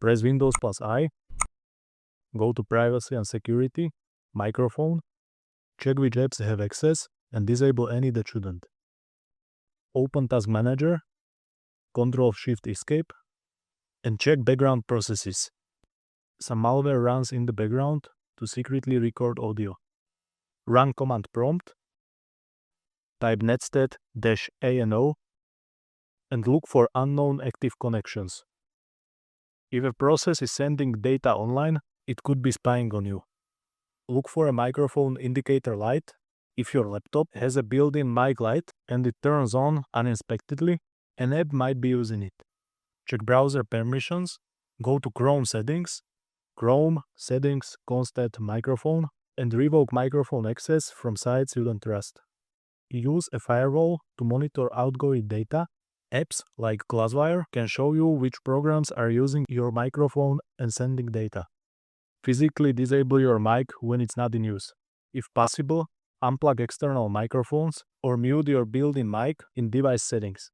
Press Windows plus I. Go to Privacy and Security, Microphone. Check which apps have access and disable any that shouldn't. Open Task Manager, Ctrl-Shift-Escape, and check background processes. Some malware runs in the background to secretly record audio. Run command prompt, type Netstat-A&O, and look for unknown active connections. If a process is sending data online, it could be spying on you. Look for a microphone indicator light. If your laptop has a built-in mic light and it turns on unexpectedly, an app might be using it. Check browser permissions, go to Chrome settings, Chrome, settings, constant microphone, and revoke microphone access from sites you don't trust. Use a firewall to monitor outgoing data. Apps like Spyware can show you which programs are using your microphone and sending data. Physically disable your mic when it's not in use. If possible, unplug external microphones or mute your built-in mic in device settings.